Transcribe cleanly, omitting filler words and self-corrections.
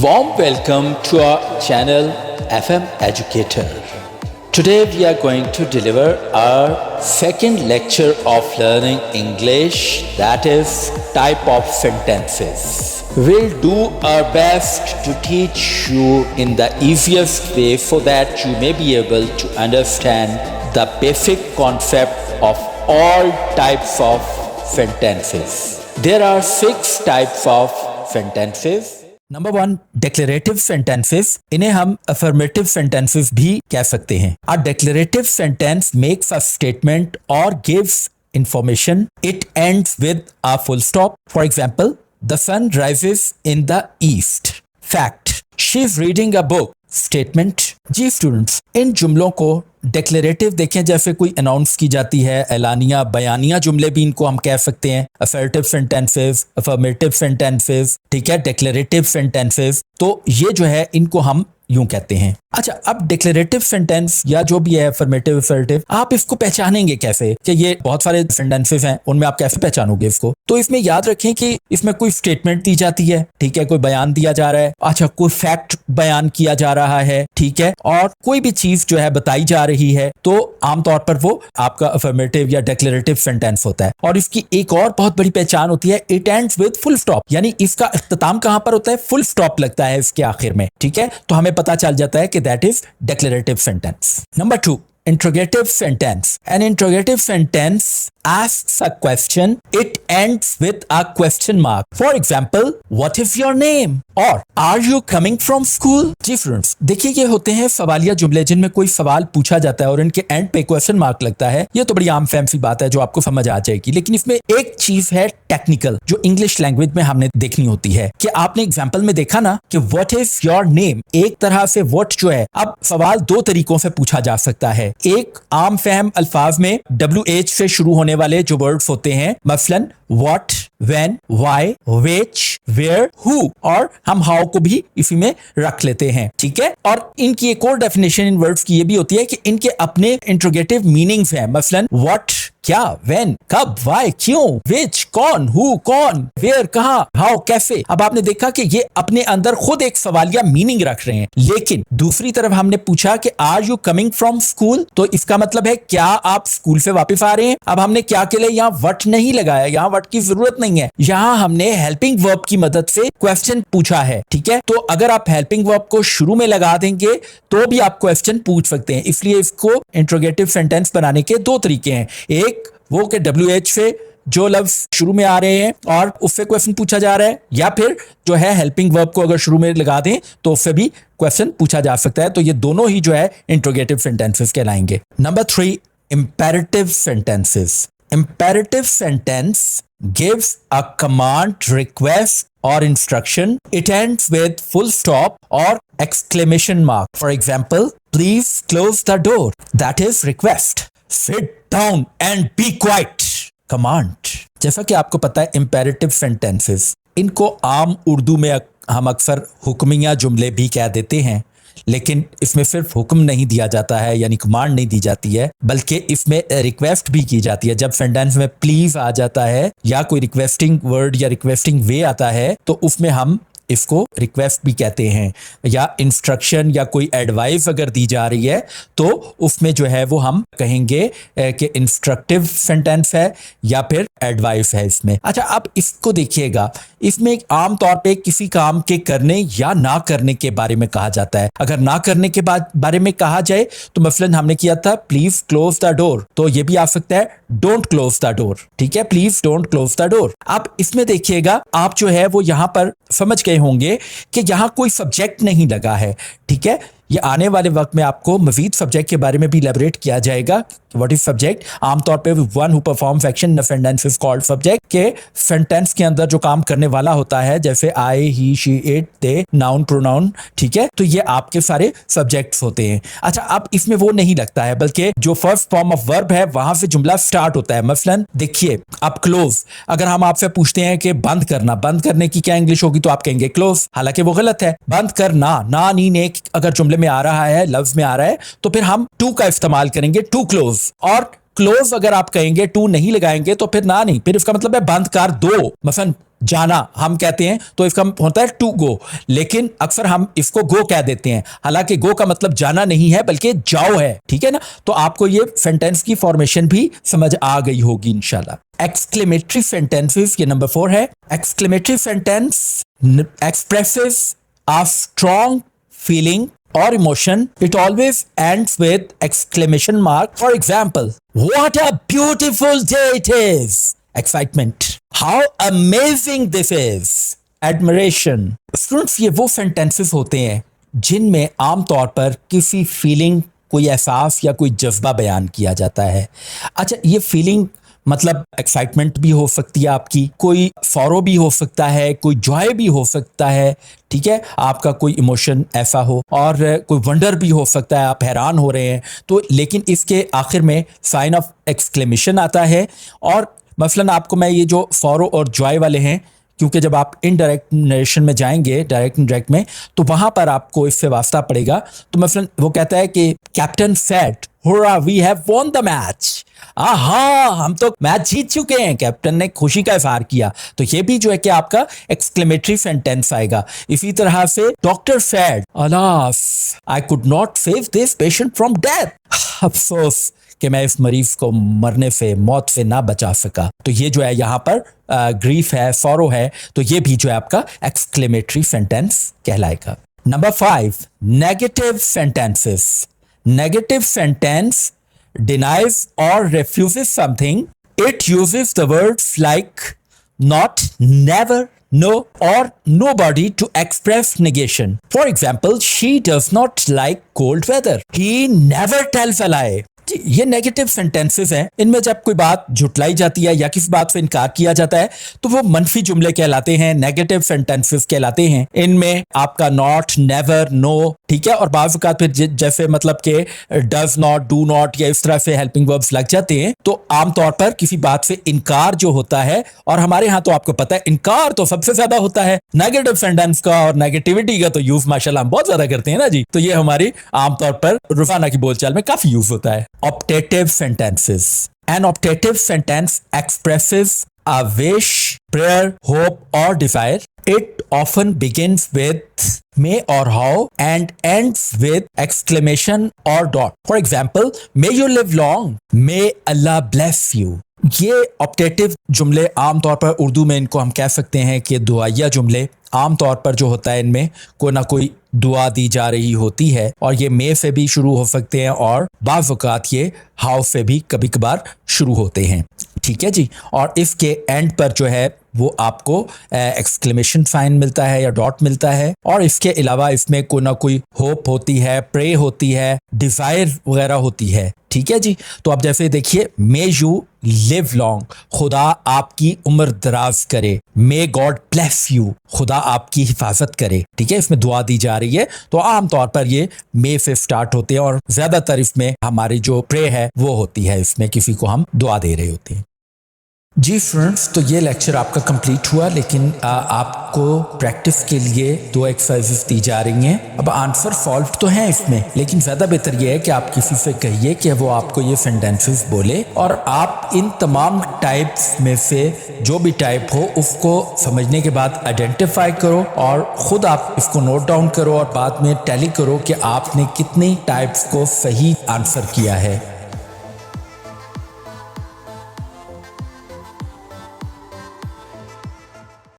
Warm welcome to our channel FM Educator. Today we are going to deliver our second lecture of learning English, that is type of sentences. We'll do our best to teach you in the easiest way so that you may be able to understand the basic concept of all types of sentences. There are 6 types of sentences. Number 1 declarative sentences, इन्हें हम affirmative sentences भी कह सकते हैं. A declarative sentence makes a statement और gives information. It ends with a full stop. For example, the sun rises in the east. Fact, she is reading a book. Statement. जी students, इन जुमलों को declarative देखें जैसे कोई announce की जाती है, एलानिया, बयानिया जुमले भी इनको हम कह सकते हैं. असर्टिव सेंटेंसेस, अफर्मेटिव सेंटेंसेस, ठीक है, डिक्लेरेटिव सेंटेंसेस. तो ये जो है इनको हम यूं कहते हैं. अच्छा, अब डिक्लेरेटिव सेंटेंस या जो भी है अफर्मेटिव असर्टिव, आप इसको पहचानेंगे कैसे कि ये बहुत सारे सेंटेंसेस हैं, उनमें आप कैसे पहचानोगे इसको? तो इसमें याद रखें कि इसमें कोई स्टेटमेंट दी जाती है, ठीक है, कोई बयान दिया जा रहा है. अच्छा, कोई फैक्ट बयान किया जा रहा है, ठीक है, और कोई भी चीज जो है बताई जा रही है, तो आमतौर पर वो आपका अफर्मेटिव या डिक्लेरेटिव सेंटेंस होता है. और इसकी एक और बहुत बड़ी पहचान होती है, it ends with full stop, यानी इसका इख्तिताम कहां पर होता है? फुल स्टॉप लगता है इसके आखिर में, ठीक है. तो हमें पता चल जाता है कि that is declarative sentence. Number 2, interrogative sentence. An interrogative sentence asks a question. It ends with a question mark. For example, what is your name? Or are you coming from school? जी friends, देखिए ये होते हैं सवालिया जुमले जिनमें कोई सवाल पूछा जाता है और इनके एंड पे क्वेश्चन मार्क लगता है. ये तो बड़ी आम फैम सी बात है जो आपको समझ आ जाएगी. लेकिन इसमें एक चीज है टेक्निकल जो इंग्लिश लैंग्वेज में हमने देखनी होती है कि आपने एग्जाम्पल में देखा ना कि what is your name, एक तरह से what जो है, अब सवाल 2 तरीकों से पूछा जा सकता है. एक आम फहम अल्फाज में WH से शुरू होने वाले जो वर्ड्स होते हैं, मसलन what, when, why, which, where, who, और हम how को भी इसी में रख लेते हैं, ठीक है. और इनकी एक और डेफिनेशन इन वर्ड्स की ये भी होती है कि इनके अपने इंट्रोगेटिव मीनिंग्स हैं. मसलन what क्या, when कब, why क्यों, which कौन, who कौन, where कहाँ, how कैसे. अब आपने देखा कि ये अपने अंदर खुद एक सवालिया मीनिंग रख रहे हैं. लेकिन दूसरी तरफ हमने पूछा कि are you coming from school, तो इसका मतलब है क्या आप स्कूल से वापस आ रहे हैं. अब हमने क्या के लिए यहाँ वट नहीं लगाया, यहाँ वट की जरूरत नहीं है, यहाँ हमने हेल्पिंग वर्ब की मदद से क्वेश्चन पूछा है, ठीक है. तो अगर आप हेल्पिंग वर्ब को शुरू में लगा देंगे तो भी आप क्वेश्चन पूछ सकते हैं. इसलिए इसको इंट्रोगेटिव सेंटेंस बनाने के 2 तरीके हैं. एक वो कि WH से जो लफ्ज शुरू में आ रहे हैं और उससे क्वेश्चन पूछा जा रहा है, या फिर जो है हेल्पिंग वर्ब को अगर शुरू में लगा दें तो उससे भी क्वेश्चन पूछा जा सकता है. तो ये दोनों ही जो है इंट्रोगेटिव सेंटेंसेस कहलाएंगे. Number 3, imperative sentences. Imperative sentence gives a command, request or instruction. It ends with full stop or exclamation mark. For example, please close the door. That is request. Sit down and be quiet. Command. जैसा कि आपको पता है imperative sentences, इनको आम उर्दू में हम अक्सर हुक्मिया जुमले भी कह देते हैं. लेकिन इसमें सिर्फ हुक्म नहीं दिया जाता है, यानी कमांड नहीं दी जाती है, बल्कि इसमें रिक्वेस्ट भी की जाती है. जब सेंटेंस में प्लीज आ जाता है या कोई रिक्वेस्टिंग वर्ड या रिक्वेस्टिंग वे आता है तो उसमें हम इसको रिक्वेस्ट भी कहते हैं. या इंस्ट्रक्शन या कोई एडवाइस अगर दी जा रही है तो उसमें जो है वो हम कहेंगे कि इंस्ट्रक्टिव सेंटेंस है या फिर एडवाइस है इसमें. अच्छा, अब इसको देखिएगा, इसमें आम तौर पे किसी काम के करने या ना करने के बारे में कहा जाता है. अगर ना करने के बारे में कहा जाए तो मसलन हमने किया था प्लीज क्लोज द डोर, तो ये भी आ सकता है डोंट क्लोज द डोर, ठीक है, please don't close the door. अब इसमें देखिएगा आप जो है वो यहां पर समझ गए होंगे कि यहां कोई सब्जेक्ट नहीं लगा है, ठीक है. ये आने वाले वक्त में आपको मजीद सब्जेक्ट के बारे में भी इलेबोरेट किया जाएगा. What is subject? आमतौर पे one who performs action in a sentence is called subject. के सेंटेंस के अंदर जो काम करने वाला होता है, जैसे I, he, she, it, they, noun, pronoun, ठीक है, तो ये आपके सारे सब्जेक्ट्स होते हैं. अच्छा, अब इसमें वो नहीं लगता है, बल्कि जो फर्स्ट फॉर्म ऑफ वर्ब है वहां से जुमला स्टार्ट होता है. मसलन देखिए, अब क्लोज, अगर हम आपसे पूछते हैं कि बंद करना, बंद करने की क्या इंग्लिश होगी, तो आप कहेंगे क्लोज. हालांकि वो गलत है. बंद करना, ना, नी, ने अगर जुमले में आ रहा है, लफ्ज में आ रहा है, तो फिर हम टू का इस्तेमाल करेंगे, टू क्लोज. और क्लोज अगर आप कहेंगे, टू नहीं लगाएंगे, तो फिर ना नहीं, फिर इसका मतलब है बंद कर दो. मसलन जाना हम कहते हैं तो इसका होता है टू गो, लेकिन अक्सर हम इसको गो कह देते हैं, हालांकि गो का मतलब जाना नहीं है बल्कि जाओ है, ठीक है ना। तो आपको ये सेंटेंस की फॉर्मेशन भी समझ आ गई होगी इंशाल्लाह। एक्सक्लेमेटरी सेंटेंसेस, ये नंबर 4 है। Exclamatory sentence expresses a strong feeling or emotion. It always ends with exclamation mark. For example, what a beautiful day it is. Excitement. How amazing this is. Admiration. Students, ये वो sentences होते हैं जिनमें आमतौर पर किसी feeling, कोई एहसास या कोई जज्बा बयान किया जाता है। अच्छा, ये फीलिंग मतलब एक्साइटमेंट भी हो सकती है आपकी, कोई सॉरो भी हो सकता है, कोई जॉय भी हो सकता है, ठीक है, आपका कोई इमोशन ऐसा हो, और कोई वंडर भी हो सकता है, आप हैरान हो रहे हैं तो, लेकिन इसके आखिर में साइन ऑफ एक्सक्लेमेशन आता है। और मसलन आपको मैं ये जो सॉरो और जॉय वाले हैं, क्योंकि जब आप इनडायरेक्ट नरेशन में जाएंगे, डायरेक्ट इनडायरेक्ट में, तो वहां पर आपको इससे वास्ता पड़ेगा। तो मसलन वो कहता है कि captain said, hurray we have won the match. हाँ, हम तो मैच जीत चुके हैं, कैप्टन ने खुशी का इजहार किया। तो ये भी जो है कि आपका एक्सक्लेमेटरी सेंटेंस आएगा। इसी तरह से doctor said, alas I could not save this patient from death. अफसोस कि मैं इस मरीज को मरने से, मौत से ना बचा सका। तो ये जो है यहाँ पर ग्रीफ है, सॉरो है, तो ये भी जो है आपका एक्सक्लेमेटरी सेंटेंस कहलाएगा। Number 5, negative sentences. Negative sentence denies or refuses something. It uses the words like not, never, no, or nobody to express negation. For example, she does not like cold weather. He never tells a lie. ये negative sentences हैं। इनमें जब कोई बात झुटलाई जाती है या किसी बात से इनकार किया जाता है तो वो मनफी जुमले कहलाते हैं, नेगेटिव सेंटेंसेस कहलाते हैं। इनमें आपका नॉट, नेवर, नो, ठीक है, और बाज़ औक़ात फिर जैसे मतलब कि डज नॉट, डू नॉट या इस तरह से हेल्पिंग वर्ब्स लग जाते हैं। तो आमतौर पर किसी बात से इनकार जो होता है, और हमारे यहाँ तो आपको पता है इनकार तो सबसे ज्यादा होता है नेगेटिव सेंटेंस का, और नेगेटिविटी का तो यूज माशाल्लाह हम बहुत ज्यादा करते हैं ना जी। तो ये हमारी आमतौर पर रोजाना की बोलचाल में काफी यूज होता है। Optative sentences. An optative sentence expresses a wish, prayer, hope or desire. It often begins with may or how and ends with exclamation or dot. For example, may you live long. May Allah bless you. ये optative जुमले आमतौर पर उर्दू में इनको हम कह सकते हैं कि दुआया जुमले। आमतौर पर जो होता है इनमें कोई ना कोई दुआ दी जा रही होती है, और ये मे से भी शुरू हो सकते हैं और बाज़ औक़ात ये हाउ से भी कभी कभार शुरू होते हैं, ठीक है जी। और इसके एंड पर जो है वो आपको एक्सक्लेमेशन साइन मिलता है या डॉट मिलता है। और इसके अलावा इसमें कोई ना कोई होप होती है, प्रे होती है, डिज़ायर वगैरह होती है, ठीक है जी। तो आप जैसे देखिए, मे यू लिव लॉन्ग, खुदा आपकी उम्र दराज करे। मे गॉड ब्लेस यू, खुदा आपकी हिफाजत करे, ठीक है, इसमें दुआ दी जा रही है। तो आमतौर पर ये मे से स्टार्ट होते हैं, और ज्यादातर इसमें हमारी जो प्रे है वो होती है, इसमें किसी को हम दुआ दे रहे होते हैं। जी फ्रेंड्स, तो ये लेक्चर आपका कंप्लीट हुआ, लेकिन आपको प्रैक्टिस के लिए 2 एक्सरसाइजेस दी जा रही हैं। अब आंसर सॉल्व तो हैं इसमें, लेकिन ज़्यादा बेहतर ये है कि आप किसी से कहिए कि वो आपको ये सेंटेंसेस बोले, और आप इन तमाम टाइप्स में से जो भी टाइप हो उसको समझने के बाद आइडेंटिफाई करो, और ख़ुद आप इसको नोट डाउन करो, और बाद में टैली करो कि आपने कितनी टाइप्स को सही आंसर किया है।